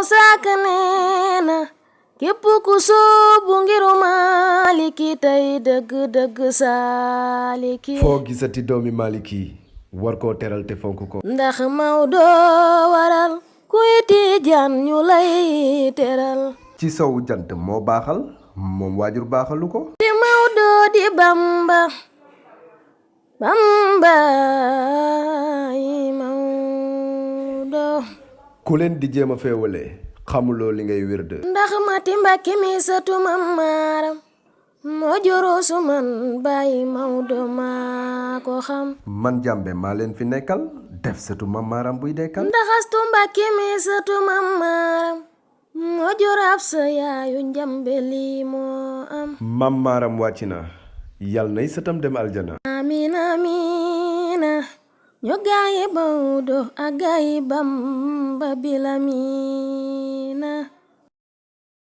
Saaka neena képp ku soobu ngiru Maliki tey dëgg saaliki foo gisati doomi Maliki war koo teral te fonk ko ndax Maodo waral kuy Tijaan ñu lay teral ci sowu jant moo baaxal moom waajur baaxalu ko di Maodo di Bamba yi Maodo ku leen di jéem a féewale xamuloo li ngay wérd ndax Mati Mbàkke mi satu Mam Maaram moo joro su man bàyyi Maodo maa ko xam man jàmbe maa leen fi nekkal def sëtu Mam Maaram buy dekkal ndax Astu Mbàkke mi satu Mam Maaram moo joro ab sa yaayu njambe lii moo am Mam Maaram wàcc na yal nay sëtam dem aljana amiin amiina ñu gaayi Maodo ak gaayi Bamba bilami